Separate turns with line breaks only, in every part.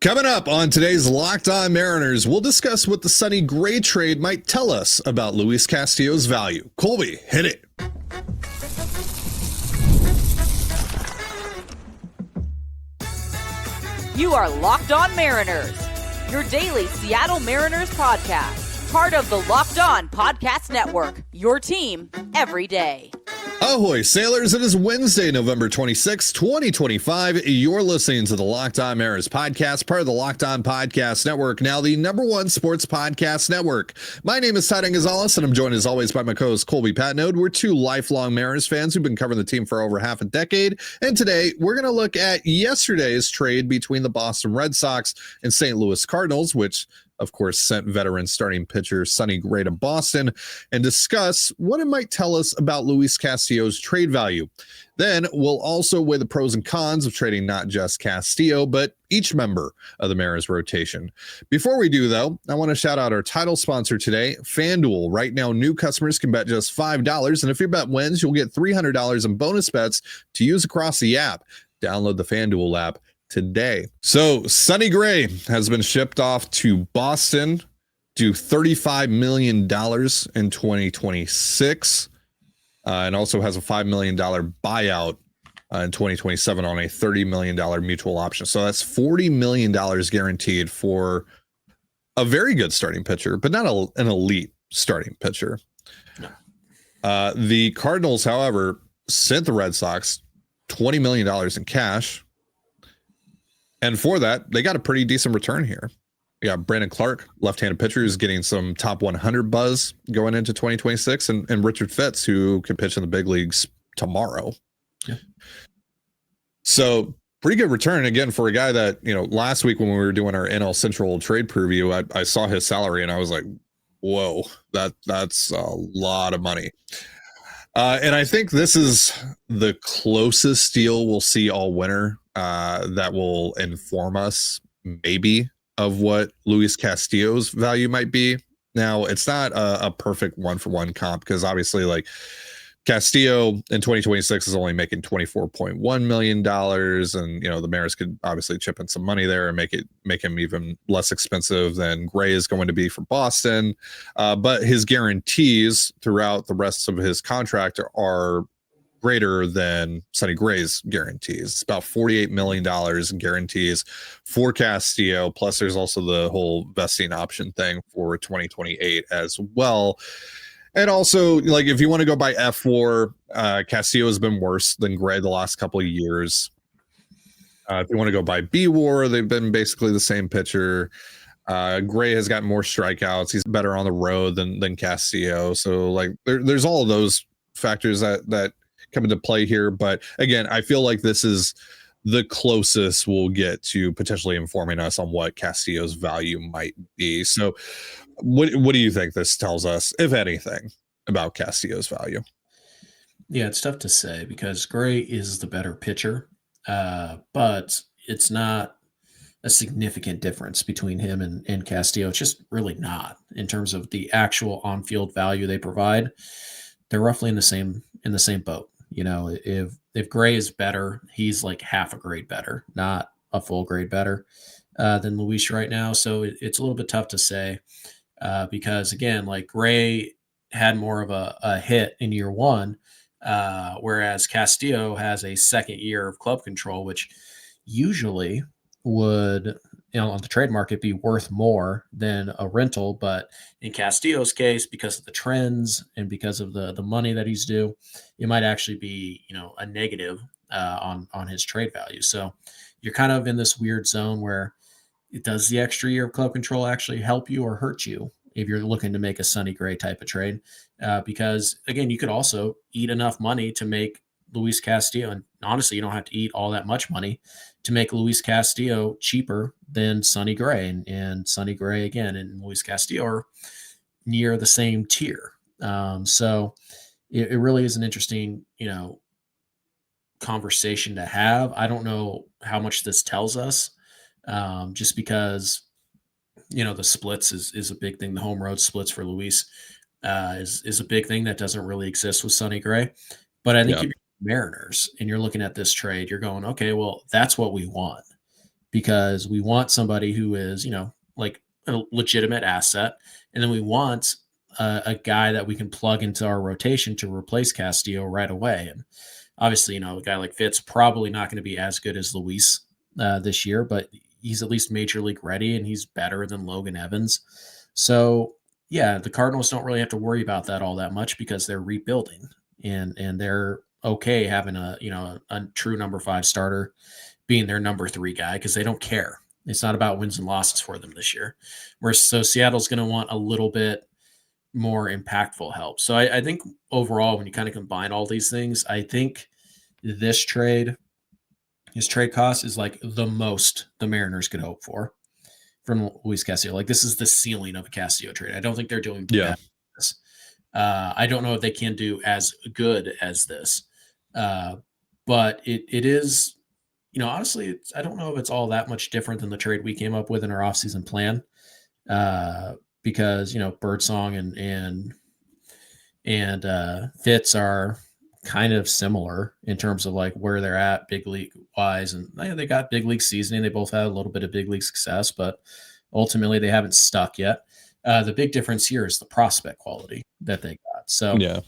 Coming up on today's Locked On Mariners, we'll discuss what the Sonny Gray trade might tell us about Luis Castillo's value. Colby, hit it.
You are Locked On Mariners, your daily Seattle Mariners podcast. Part of the Locked On Podcast Network, your team every day.
Ahoy, sailors. It is Wednesday, November 26, 2025. You're listening to the Locked On Mariners podcast, part of the Locked On Podcast Network, now the #1 sports podcast network. My name is Ty Gonzalez, and I'm joined as always by my co-host Colby Patnode. We're two lifelong Mariners fans who've been covering the team for over half a decade, and today we're going to look at yesterday's trade between the Boston Red Sox and St. Louis Cardinals, which of course, sent veteran starting pitcher Sonny Gray to Boston, and discuss what it might tell us about Luis Castillo's trade value. Then we'll also weigh the pros and cons of trading not just Castillo, but each member of the Mariners rotation. Before we do, though, I want to shout out our title sponsor today, FanDuel. Right now, new customers can bet just $5, and if your bet wins, you'll get $300 in bonus bets to use across the app. Download the FanDuel app today. So Sonny Gray has been shipped off to Boston, due $35 million in 2026, and also has a $5 million buyout in 2027 on a $30 million mutual option. So that's $40 million guaranteed for a very good starting pitcher, but not an elite starting pitcher. No. The Cardinals, however, sent the Red Sox $20 million in cash. And for that, they got a pretty decent return here. You got Brandon Clark, left-handed pitcher, who's getting some top 100 buzz going into 2026, and Richard Fitz, who could pitch in the big leagues tomorrow. Yeah. So pretty good return, again, for a guy that, last week when we were doing our NL Central trade preview, I saw his salary and I was like, whoa, that's a lot of money. And I think this is the closest deal we'll see all winter that will inform us maybe of what Luis Castillo's value might be. Now, it's not a perfect one-for-one comp because obviously, like, Castillo in 2026 is only making $24.1 million, and the Mariners could obviously chip in some money there and make him even less expensive than Gray is going to be for Boston. But his guarantees throughout the rest of his contract are greater than Sonny Gray's guarantees. It's about $48 million in guarantees for Castillo. Plus, there's also the whole vesting option thing for 2028 as well. And also, like, if you want to go by F4, Castillo has been worse than Gray the last couple of years. If you want to go by B-WAR, they've been basically the same pitcher. Gray has got more strikeouts. He's better on the road than Castillo. So, like, there's all of those factors that come into play here. But again, I feel like this is the closest we'll get to potentially informing us on what Castillo's value might be. So what do you think this tells us, if anything, about Castillo's value?
Yeah, it's tough to say because Gray is the better pitcher, but it's not a significant difference between him and Castillo. It's just really not in terms of the actual on-field value they provide. They're roughly in the same boat. If Gray is better, he's like half a grade better, not a full grade better than Luis right now. So it's a little bit tough to say because, again, like Gray had more of a hit in year one, whereas Castillo has a second year of club control, which usually would, on the trade market be worth more than a rental. But in Castillo's case, because of the trends and because of the money that he's due, it might actually be, a negative on his trade value. So you're kind of in this weird zone where does the extra year of club control actually help you or hurt you if you're looking to make a Sonny Gray type of trade? Because, again, you could also eat enough money to make Luis Castillo, and honestly, you don't have to eat all that much money to make Luis Castillo cheaper than Sonny Gray. And Sonny Gray, again, and Luis Castillo are near the same tier. So it really is an interesting, conversation to have. I don't know how much this tells us, just because, the splits is a big thing. The home road splits for Luis is a big thing that doesn't really exist with Sonny Gray. But I think if you're Mariners and you're looking at this trade, you're going, okay, well, that's what we want. because we want somebody who is, like a legitimate asset. And then we want a guy that we can plug into our rotation to replace Castillo right away. And obviously, a guy like Fitz probably not going to be as good as Luis this year, but he's at least major league ready and he's better than Logan Evans. So yeah, the Cardinals don't really have to worry about that all that much because they're rebuilding and they're okay having a true number 5 starter being their number 3 guy because they don't care. It's not about wins and losses for them this year. So Seattle's going to want a little bit more impactful help. So I think overall, when you kind of combine all these things, I think his trade cost is like the most the Mariners could hope for from Luis Castillo. Like this is the ceiling of a Castillo trade. I don't think they're doing better than this. I don't know if they can do as good as this, but it is, honestly, I don't know if it's all that much different than the trade we came up with in our offseason plan, because Birdsong and Fitz are kind of similar in terms of like where they're at big league wise, and they got big league seasoning. They both had a little bit of big league success, but ultimately they haven't stuck yet. The big difference here is the prospect quality that they got. So
Yeah.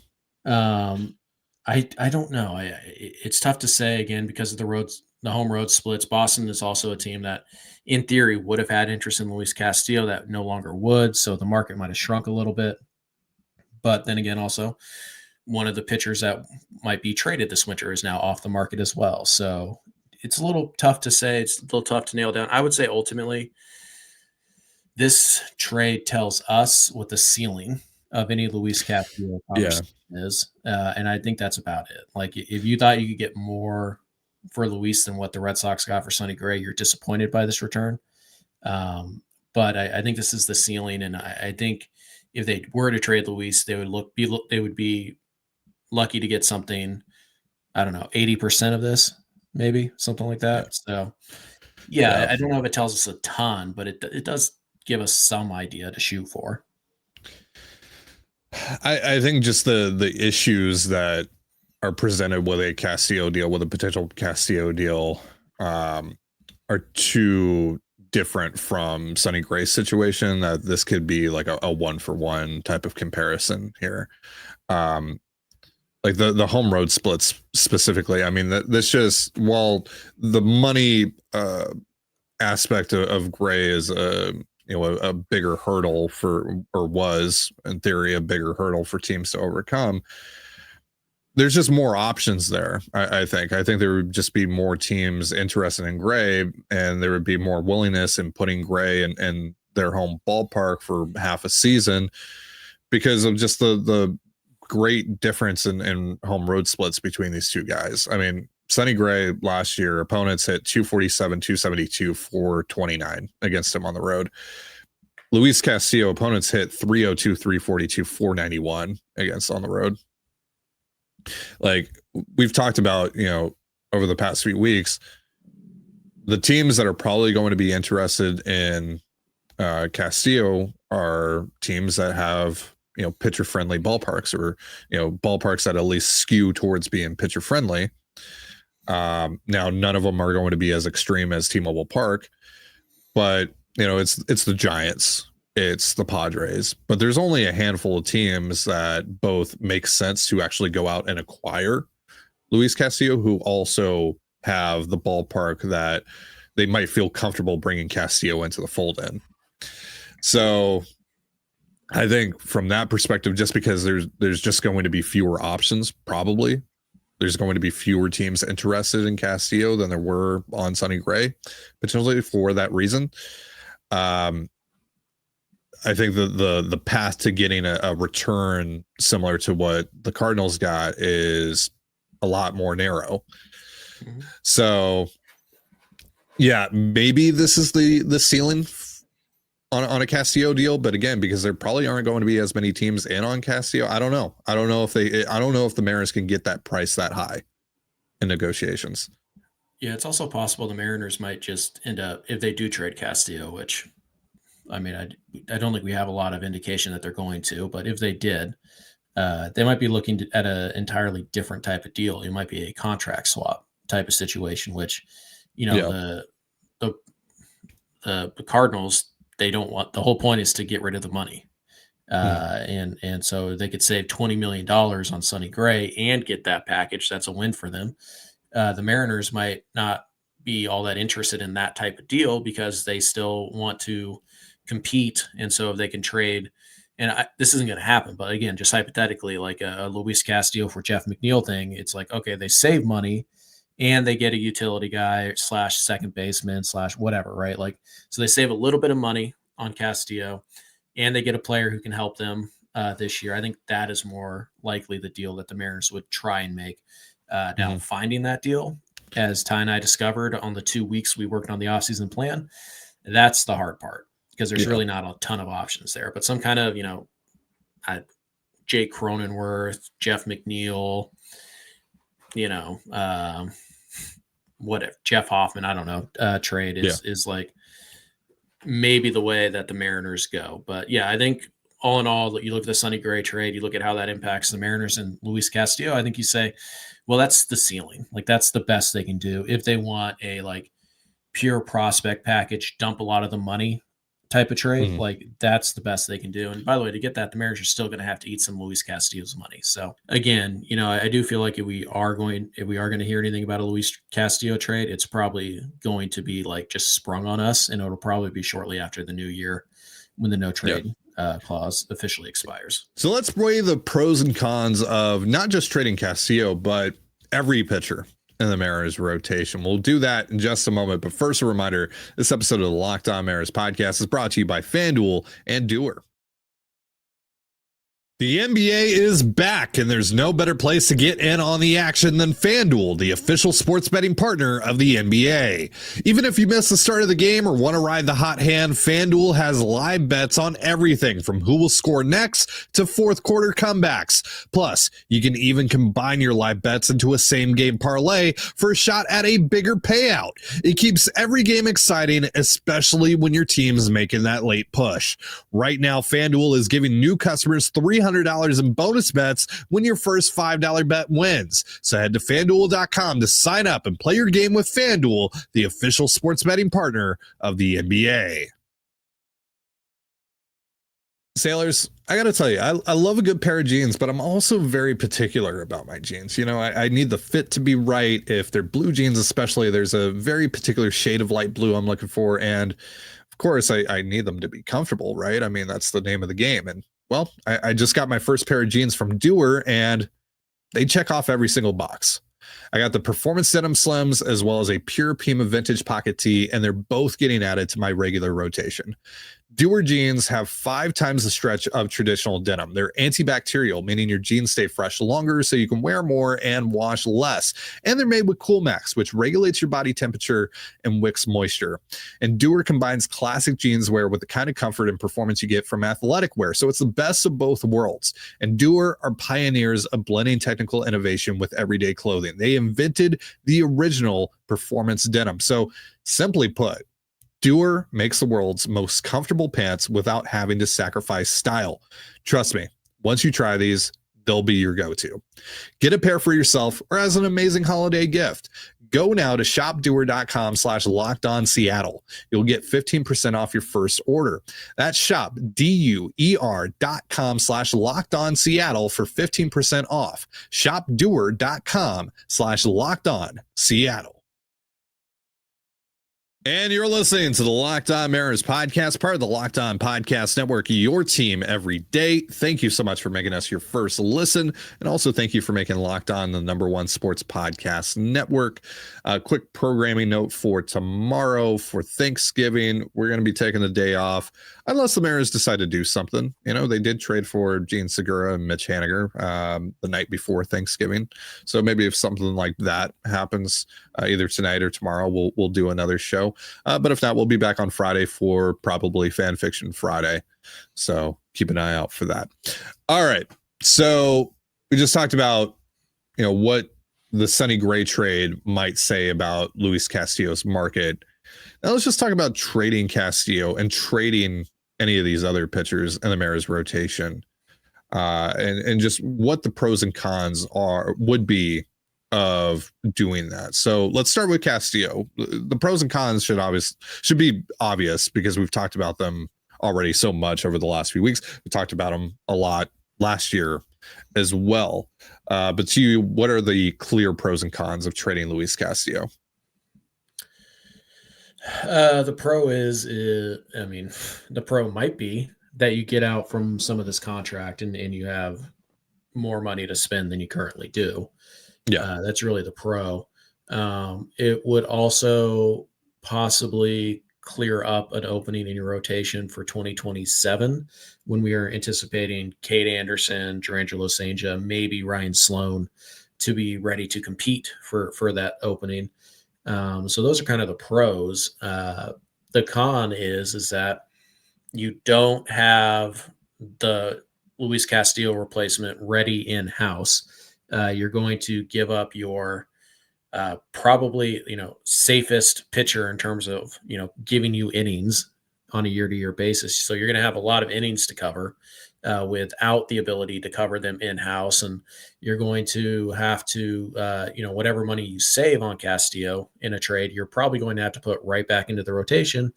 I don't know. It's tough to say again because of the home road splits. Boston is also a team that in theory would have had interest in Luis Castillo that no longer would. So the market might have shrunk a little bit. But then again, also one of the pitchers that might be traded this winter is now off the market as well. So it's a little tough to say. It's a little tough to nail down. I would say ultimately this trade tells us what the ceiling of any Luis Castillo is. And I think that's about it. Like if you thought you could get more for Luis than what the Red Sox got for Sonny Gray, you're disappointed by this return. But I think this is the ceiling. And I think if they were to trade Luis, they would be lucky to get something, I don't know, 80% of this, maybe something like that. Yeah. So yeah, I don't know if it tells us a ton, but it does give us some idea to shoot for.
I think just the issues that are presented with a Castillo deal, with a potential Castillo deal, are too different from Sonny Gray's situation that this could be like a 1-for-1 type of comparison here. Like the home road splits specifically. I mean, this just, while the money aspect of Gray is a bigger hurdle or was in theory a bigger hurdle for teams to overcome, there's just more options there. I think there would just be more teams interested in Gray, and there would be more willingness in putting Gray in their home ballpark for half a season because of just the great difference in home road splits between these two guys. I mean, Sonny Gray last year, opponents hit 247, 272, 429 against him on the road. Luis Castillo, opponents hit 302, 342, 491 against on the road. Like we've talked about, over the past few weeks, the teams that are probably going to be interested in Castillo are teams that have, pitcher friendly ballparks, or, ballparks that at least skew towards being pitcher friendly. Now none of them are going to be as extreme as T-Mobile Park, but it's the Giants, it's the Padres, but there's only a handful of teams that both make sense to actually go out and acquire Luis Castillo, who also have the ballpark that they might feel comfortable bringing Castillo into the fold in. So I think from that perspective, just because there's just going to be fewer options, probably there's going to be fewer teams interested in Castillo than there were on Sonny Gray, potentially for that reason. I think the path to getting a return similar to what the Cardinals got is a lot more narrow. Mm-hmm. So yeah, maybe this is the ceiling on a Castillo deal, but again, because there probably aren't going to be as many teams in on Castillo, I don't know. I don't know if the Mariners can get that price that high in negotiations.
Yeah, it's also possible the Mariners might just end up, if they do trade Castillo, which, I mean, I don't think we have a lot of indication that they're going to, but if they did, they might be looking at an entirely different type of deal. It might be a contract swap type of situation, which, the the Cardinals, they don't want, the whole point is to get rid of the money. And so they could save $20 million on Sonny Gray and get that package. That's a win for them. The Mariners might not be all that interested in that type of deal because they still want to compete. And so if they can trade, and this isn't going to happen, but again, just hypothetically, like a Luis Castillo for Jeff McNeil thing, it's like, okay, they save money and they get a utility guy / second baseman / whatever, right? Like, so they save a little bit of money on Castillo and they get a player who can help them this year. I think that is more likely the deal that the Mariners would try and make. Now, finding that deal, as Ty and I discovered on the 2 weeks we worked on the offseason plan, that's the hard part because there's really not a ton of options there. But some kind of, Jake Cronenworth, Jeff McNeil, whatever, Jeff Hoffman, I don't know, trade is like maybe the way that the Mariners go. But yeah, I think all in all, you look at the Sonny Gray trade, you look at how that impacts the Mariners and Luis Castillo, I think you say, well, that's the ceiling. Like, that's the best they can do. If they want a like pure prospect package, dump a lot of the money type of trade, like that's the best they can do. And by the way, to get that, the Mariners are still going to have to eat some Luis Castillo's money. So again, I do feel like if we are going to hear anything about a Luis Castillo trade, it's probably going to be like just sprung on us, and it'll probably be shortly after the new year when the no trade clause officially expires.
So let's weigh the pros and cons of not just trading Castillo, but every pitcher in the Mariners rotation. We'll do that in just a moment. But first, a reminder, this episode of the Locked On Mariners podcast is brought to you by FanDuel and Doer. The NBA is back, and there's no better place to get in on the action than FanDuel, the official sports betting partner of the NBA. Even if you miss the start of the game or want to ride the hot hand, FanDuel has live bets on everything from who will score next to fourth quarter comebacks. Plus, you can even combine your live bets into a same-game parlay for a shot at a bigger payout. It keeps every game exciting, especially when your team's making that late push. Right now, FanDuel is giving new customers $300 in bonus bets when your first $5 bet wins. So head to FanDuel.com to sign up and play your game with FanDuel, the official sports betting partner of the NBA. Sailors, I got to tell you, I love a good pair of jeans, but I'm also very particular about my jeans. I need the fit to be right. If they're blue jeans especially, there's a very particular shade of light blue I'm looking for. And of course, I need them to be comfortable, right? I mean, that's the name of the game. And well, I just got my first pair of jeans from Doer, and they check off every single box. I got the Performance Denim Slims as well as a Pure Pima Vintage Pocket Tee, and they're both getting added to my regular rotation. Doer jeans have 5 times the stretch of traditional denim. They're antibacterial, meaning your jeans stay fresh longer so you can wear more and wash less. And they're made with CoolMax, which regulates your body temperature and wicks moisture. And Doer combines classic jeans wear with the kind of comfort and performance you get from athletic wear. So it's the best of both worlds. And Doer are pioneers of blending technical innovation with everyday clothing. They invented the original performance denim. So simply put, Doer makes the world's most comfortable pants without having to sacrifice style. Trust me, once you try these, they'll be your go-to. Get a pair for yourself or as an amazing holiday gift. Go now to shopdoer.com/lockedonseattle. You'll get 15% off your first order. That's shop DUER.com/lockedonseattle for 15% off. Shopdoer.com/lockedonseattle. And you're listening to the Locked On Mariners podcast, part of the Locked On Podcast Network, your team every day. Thank you so much for making us your first listen. And also thank you for making Locked On the #1 sports podcast network. A quick programming note for tomorrow for Thanksgiving. We're going to be taking the day off unless the Mariners decide to do something. They did trade for Gene Segura and Mitch Haniger the night before Thanksgiving. So maybe if something like that happens either tonight or tomorrow, we'll do another show. But if not, we'll be back on Friday for probably Fan Fiction Friday. So keep an eye out for that. All right. So we just talked about, what the Sonny Gray trade might say about Luis Castillo's market. Now let's just talk about trading Castillo and trading any of these other pitchers in the Mariners rotation, and just what the pros and cons would be of doing that. So let's start with Castillo. The pros and cons should be obvious because we've talked about them already so much over the last few weeks. We talked about them a lot last year as well. But to you, what are the clear pros and cons of trading Luis Castillo?
The pro the pro might be that you get out from some of this contract and you have more money to spend than you currently do.
Yeah.
That's really the pro. It would also possibly clear up an opening in your rotation for 2027 when we are anticipating Cade Anderson, Durangelo Sanger, maybe Ryan Sloan to be ready to compete for that opening. So those are kind of the pros. The con is that you don't have the Luis Castillo replacement ready in-house. You're going to give up your probably, safest pitcher in terms of, giving you innings on a year-to-year basis. So you're going to have a lot of innings to cover without the ability to cover them in-house. And you're going to have to, whatever money you save on Castillo in a trade, you're probably going to have to put right back into the rotation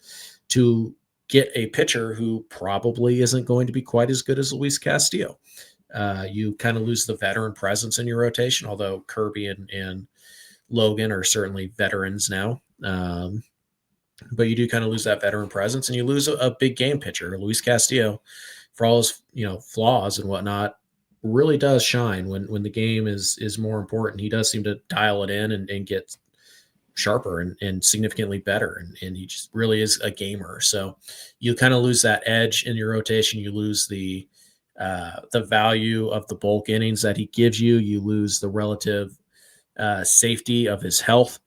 to get a pitcher who probably isn't going to be quite as good as Luis Castillo. You kind of lose the veteran presence in your rotation, although Kirby and Logan are certainly veterans now. But you do kind of lose that veteran presence, and you lose a big game pitcher. Luis Castillo, for all his flaws and whatnot, really does shine when the game is more important. He does seem to dial it in and get sharper and significantly better, and he just really is a gamer. So you kind of lose that edge in your rotation. You lose the value of the bulk innings that he gives you. You lose the relative safety of his health.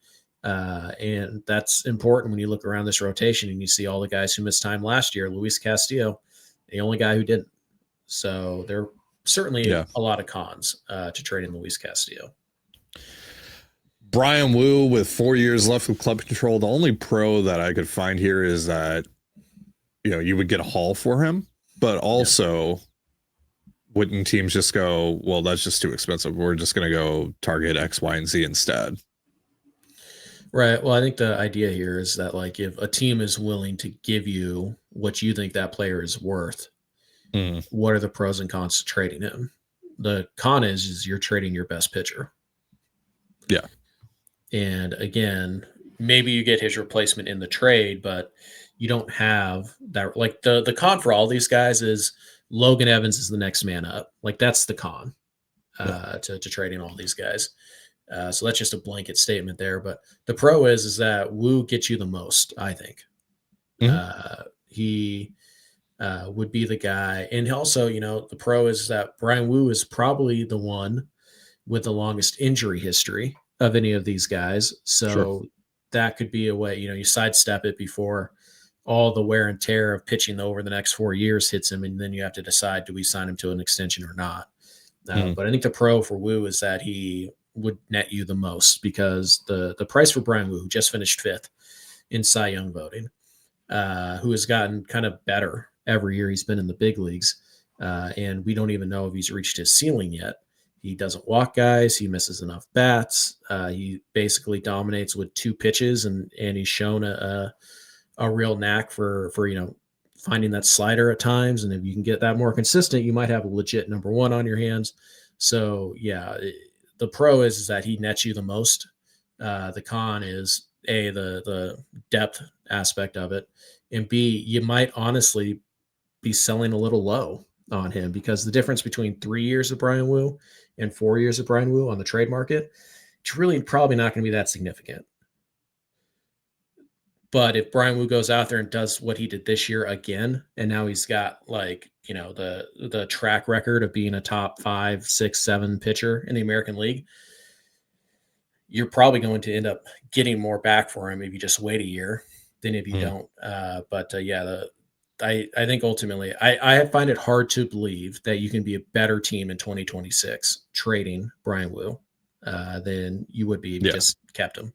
And that's important when you look around this rotation and you see all the guys who missed time last year. Luis Castillo, the only guy who didn't. So there are certainly a lot of cons to trading Luis Castillo.
Bryan Woo with 4 years left with club control. The only pro that I could find here is that, you would get a haul for him, but also wouldn't teams just go, well, that's just too expensive. We're just going to go target X, Y, and Z instead.
Right. Well, I think the idea here is that, like, if a team is willing to give you what you think that player is worth, what are the pros and cons to trading him? The con is you're trading your best pitcher.
Yeah.
And again, maybe you get his replacement in the trade, but you don't have that. Like, the con for all these guys is Logan Evans is the next man up. Like, that's the con to trading all these guys. So that's just a blanket statement there. But the pro is that Woo gets you the most, I think. He would be the guy. And also, the pro is that Bryan Woo is probably the one with the longest injury history of any of these guys. So that could be a way, you sidestep it before all the wear and tear of pitching over the next 4 years hits him. And then you have to decide, do we sign him to an extension or not? But I think the pro for Woo is that he would net you the most, because the price for Bryan Woo, who just finished 5th in Cy Young voting, who has gotten kind of better every year he's been in the big leagues, and we don't even know if he's reached his ceiling yet. He doesn't walk guys. He misses enough bats. He basically dominates with 2 pitches, and he's shown a real knack for finding that slider at times. And if you can get that more consistent, you might have a legit number 1 on your hands. So the pro is that he nets you the most. The con is the depth aspect of it, and B, you might honestly be selling a little low on him, because the difference between 3 years of Bryan Woo and 4 years of Bryan Woo on the trade market, it's really probably not going to be that significant. But if Bryan Woo goes out there and does what he did this year again, and now he's got the track record of being a top 5, 6, 7 pitcher in the American League, you're probably going to end up getting more back for him if you just wait a year than if you don't. I think ultimately I find it hard to believe that you can be a better team in 2026 trading Bryan Woo than you would be if you just kept him.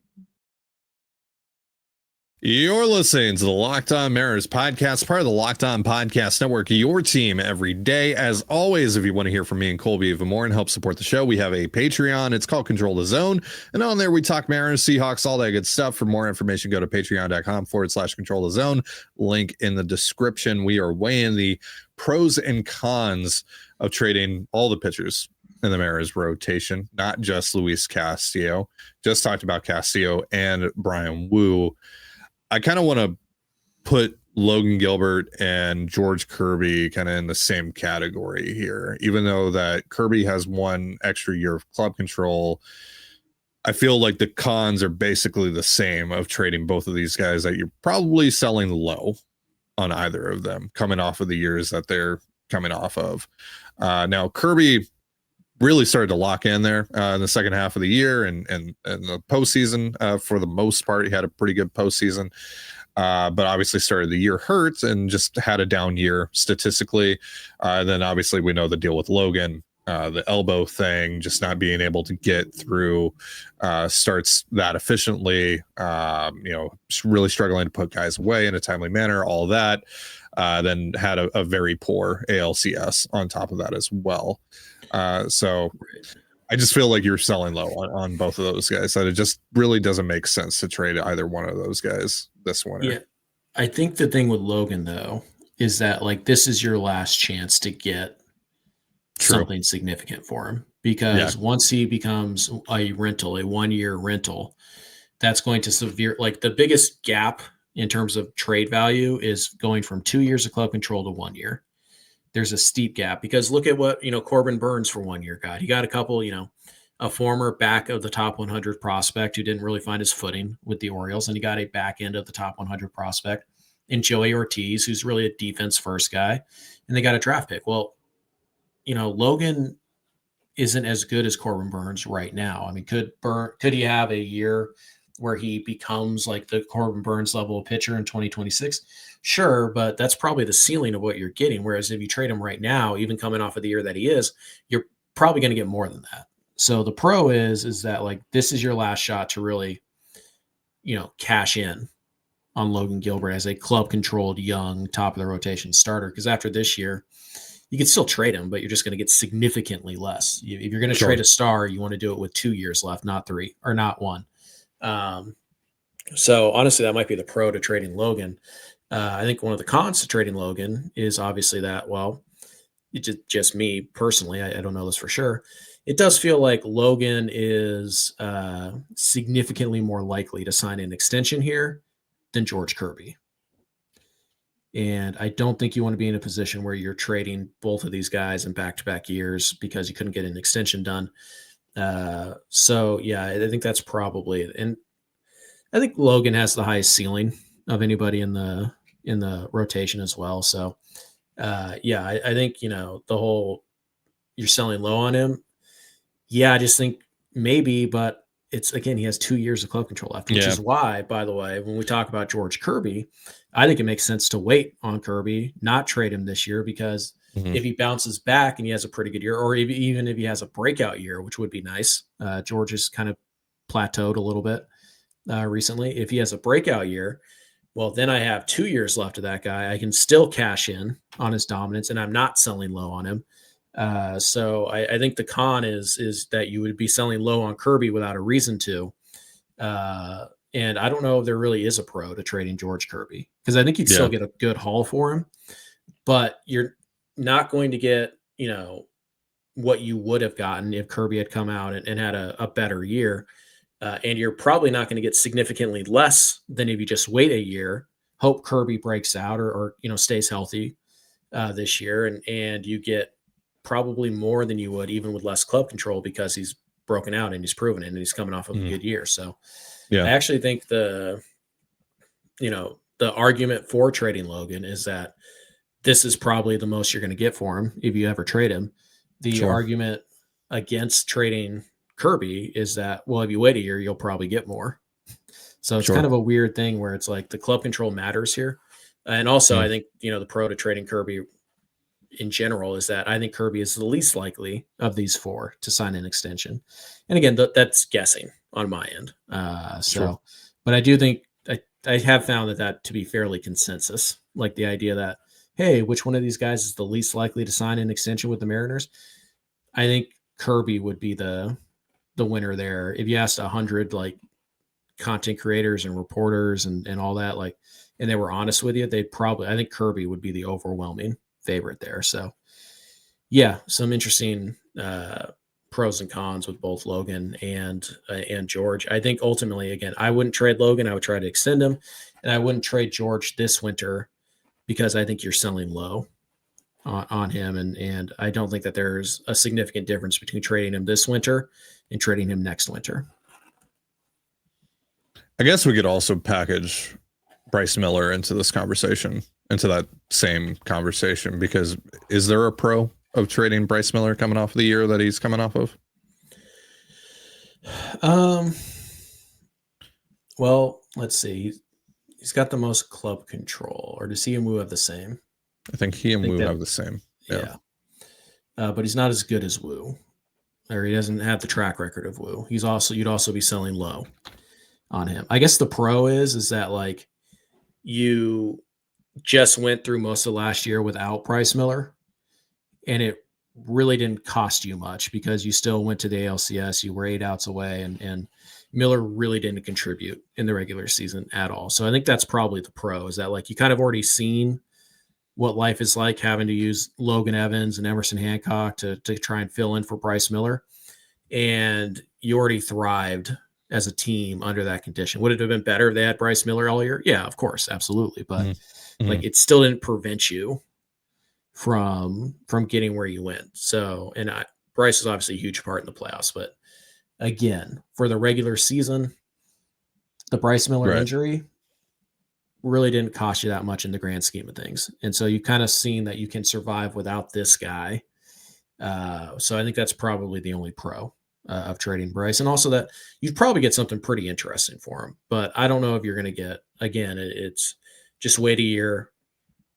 You're listening to the Locked On Mariners podcast, part of the Locked On Podcast Network, your team every day. As always, if you want to hear from me and Colby even more and help support the show, we have a Patreon. It's called Control the Zone. And on there, we talk Mariners, Seahawks, all that good stuff. For more information, go to patreon.com/Control the Zone. Link in the description. We are weighing the pros and cons of trading all the pitchers in the Mariners rotation, not just Luis Castillo. Just talked about Castillo and Bryan Woo. I kind of want to put Logan Gilbert and George Kirby kind of in the same category here, even though that Kirby has one extra year of club control. I feel like the cons are basically the same of trading both of these guys, that you're probably selling low on either of them coming off of the years that they're coming off of. Now, Kirby really started to lock in there in the second half of the year and the postseason. For the most part, he had a pretty good postseason, but obviously started the year hurt and just had a down year statistically. And then obviously we know the deal with Logan, the elbow thing, just not being able to get through starts that efficiently, really struggling to put guys away in a timely manner, all that. Then had a very poor ALCS on top of that as well. So I just feel like you're selling low on both of those guys, that it just really doesn't make sense to trade either one of those guys this winter.
Yeah. I think the thing with Logan, though, is that like this is your last chance to get something significant for him, because once he becomes a rental, a 1-year rental, that's going to like the biggest gap in terms of trade value is going from 2 years of club control to 1 year. There's a steep gap, because look at what, Corbin Burns for 1 year got. He got a couple, a former back of the top 100 prospect who didn't really find his footing with the Orioles, and he got a back end of the top 100 prospect in Joey Ortiz, who's really a defense first guy, and they got a draft pick. Well, Logan isn't as good as Corbin Burns right now. I mean, could he have a year where he becomes like the Corbin Burns level of pitcher in 2026? Sure, but that's probably the ceiling of what you're getting. Whereas if you trade him right now, even coming off of the year that he is, you're probably going to get more than that. So the pro is that like this is your last shot to really, cash in on Logan Gilbert as a club-controlled, young, top of the rotation starter. Because after this year, you can still trade him, but you're just going to get significantly less. If you're going to trade a star, you want to do it with 2 years left, not 3 or not 1. So honestly, that might be the pro to trading Logan. I think one of the cons to trading Logan is obviously that, well, it's just me personally, I don't know this for sure. It does feel like Logan is significantly more likely to sign an extension here than George Kirby. And I don't think you want to be in a position where you're trading both of these guys in back-to-back years because you couldn't get an extension done. So yeah, I think that's probably it. And I think Logan has the highest ceiling of anybody in the rotation as well. So I think, the whole you're selling low on him. Yeah, I just think maybe, but it's, again, he has 2 years of club control left, which is why, by the way, when we talk about George Kirby, I think it makes sense to wait on Kirby, not trade him this year, because if he bounces back and he has a pretty good year, or even if he has a breakout year, which would be nice. George has kind of plateaued a little bit recently. If he has a breakout year, well, then I have 2 years left of that guy. I can still cash in on his dominance, and I'm not selling low on him. So I think the con is that you would be selling low on Kirby without a reason to. And I don't know if there really is a pro to trading George Kirby, because I think you'd still get a good haul for him, but you're not going to get, what you would have gotten if Kirby had come out and had a better year. And you're probably not going to get significantly less than if you just wait a year, hope Kirby breaks out or stays healthy this year. And you get probably more than you would even with less club control, because he's broken out and he's proven it and he's coming off of a good year. So I actually think the argument for trading Logan is that this is probably the most you're going to get for him if you ever trade him. The argument against trading Kirby is that, well, if you wait a year, you'll probably get more. So it's kind of a weird thing where it's like the club control matters here. And also I think, the pro to trading Kirby in general is that I think Kirby is the least likely of these four to sign an extension. And again, that's guessing on my end. But I do think I have found that to be fairly consensus. Like the idea that, hey, which one of these guys is the least likely to sign an extension with the Mariners? I think Kirby would be the winner there. If you asked 100 like content creators and reporters and all that, like, and they were honest with you, I think Kirby would be the overwhelming favorite there. So yeah, some interesting pros and cons with both Logan and George. I think ultimately, again, I wouldn't trade Logan. I would try to extend him, and I wouldn't trade George this winter because I think you're selling low on him, and I don't think that there's a significant difference between trading him this winter and trading him next winter.
I guess we could also package Bryce Miller into this conversation, into that same conversation, because is there a pro of trading Bryce Miller coming off the year that he's coming off of?
Well, let's see. He's got the most club control, or does he and Woo have the same?
I think he and Woo have the same.
Yeah. But he's not as good as Woo, or he doesn't have the track record of Woo. You'd also be selling low on him. I guess the pro is that like you just went through most of last year without Bryce Miller, and it really didn't cost you much because you still went to the ALCS. You were 8 outs away, and Miller really didn't contribute in the regular season at all. So I think that's probably the pro, is that like you kind of already seen what life is like having to use Logan Evans and Emerson Hancock to try and fill in for Bryce Miller. And you already thrived as a team under that condition. Would it have been better if they had Bryce Miller all year? Yeah, of course. Absolutely. But like, it still didn't prevent you from getting where you went. So, and Bryce is obviously a huge part in the playoffs, but again, for the regular season, the Bryce Miller injury really didn't cost you that much in the grand scheme of things. And so you kind of seen that you can survive without this guy. So I think that's probably the only pro of trading Bryce. And also that you'd probably get something pretty interesting for him, but I don't know if you're going to get, again, it's just wait a year,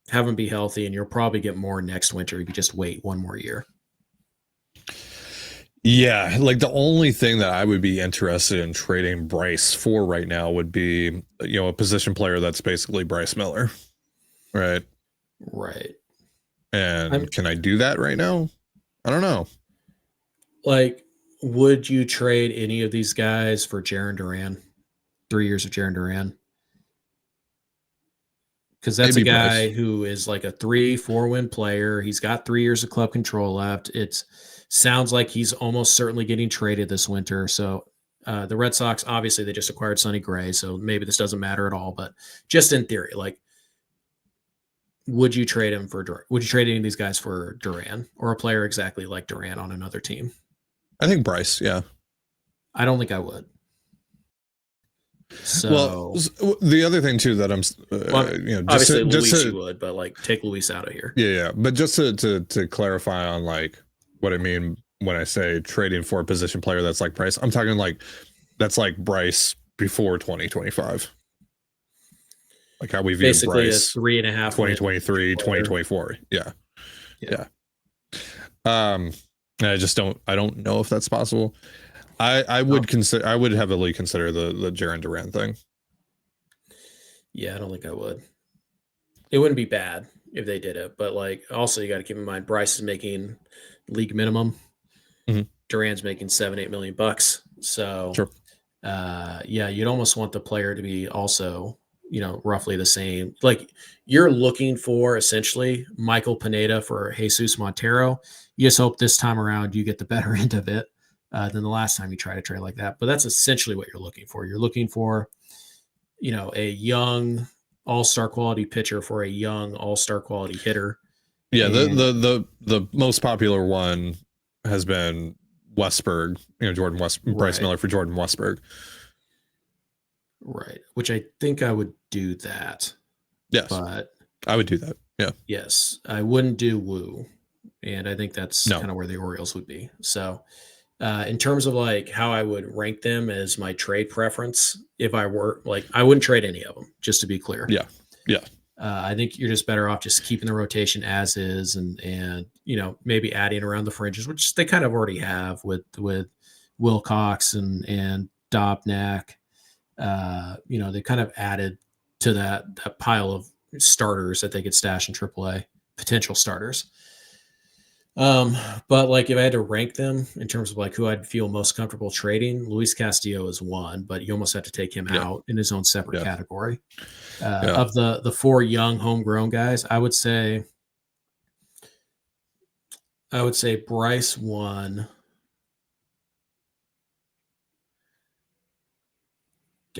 have him be healthy, and you'll probably get more next winter if you just wait one more year.
Yeah, like the only thing that I would be interested in trading Bryce for right now would be, a position player that's basically Bryce Miller. Right. And can I do that right now? I don't know.
Like, would you trade any of these guys for Jaren Duran? 3 years of Jaren Duran? Because that's maybe a guy Bryce, who is like a 3-4 win player. He's got 3 years of club control left. It sounds like he's almost certainly getting traded this winter. So the Red Sox, obviously, they just acquired Sonny Gray, so maybe this doesn't matter at all. But just in theory, like, would you trade him for Duran? Would you trade any of these guys for Duran or a player exactly like Duran on another team?
I think Bryce, yeah.
I don't think I would. So,
well, the other thing too that I'm,
obviously Luis you would, but like take Luis out of here.
Yeah. But just to clarify on like what I mean when I say trading for a position player that's like Bryce, I'm talking like that's like Bryce before 2025. Like how we view
basically
Bryce,
a 3.5
2023, 2024. Yeah. I don't know if that's possible. I would heavily consider the Jaren Duran thing.
Yeah, I don't think I would. It wouldn't be bad if they did it, but like also you got to keep in mind Bryce is making league minimum. Duran's making $7-8 million bucks. So
sure.
You'd almost want the player to be also, roughly the same. Like you're looking for essentially Michael Pineda for Jesus Montero. You just hope this time around you get the better end of it than the last time you try to trade like that. But that's essentially what you're looking for. You're looking for, a young all-star quality pitcher for a young all-star quality hitter.
Yeah, the most popular one has been Westburg, Bryce Miller for Jordan Westburg.
Right. Which I think I would do that.
Yes.
But
I would do that. Yeah.
Yes. I wouldn't do Woo. And I think that's kind of where the Orioles would be. So in terms of like how I would rank them as my trade preference, if I were like, I wouldn't trade any of them, just to be clear.
Yeah. Yeah.
I think you're just better off just keeping the rotation as is and maybe adding around the fringes, which they kind of already have with Wilcox and Dobnak. They kind of added to that pile of starters that they could stash in AAA, potential starters. But like if I had to rank them in terms of like who I'd feel most comfortable trading, Luis Castillo is one, but you almost have to take him out in his own separate category. Of the 4 young homegrown guys, I would say Bryce 1.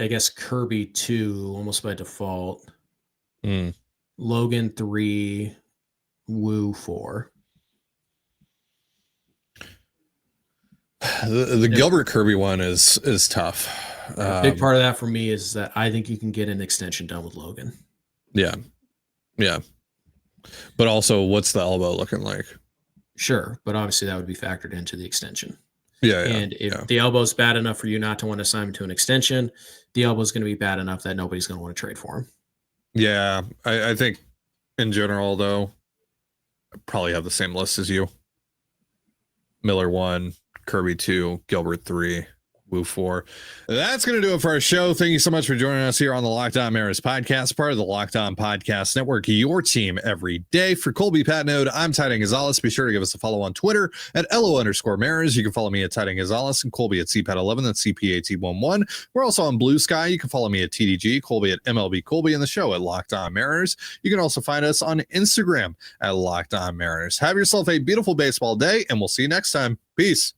I guess Kirby 2, almost by default. Logan 3, Woo 4.
The Gilbert Kirby one is tough.
A big part of that for me is that I think you can get an extension done with Logan.
Yeah. But also, what's the elbow looking like?
Sure, but obviously that would be factored into the extension.
And
if the elbow's bad enough for you not to want to sign him to an extension, the elbow's going to be bad enough that nobody's going to want to trade for him.
Yeah, I think in general, though, I probably have the same list as you. Miller 1, Kirby 2, Gilbert 3, Woo 4. That's going to do it for our show. Thank you so much for joining us here on the Locked On Mariners podcast, part of the Locked On Podcast Network, your team every day. For Colby Patnode, I'm Titan Gonzalez. Be sure to give us a follow on Twitter at @LO_Mariners. You can follow me at Titan Gonzalez and Colby at CPAT11. That's CPAT11. We're also on Blue Sky. You can follow me at TDG, Colby at MLB Colby, and the show at Locked On Mariners. You can also find us on Instagram at Locked On Mariners. Have yourself a beautiful baseball day, and we'll see you next time. Peace.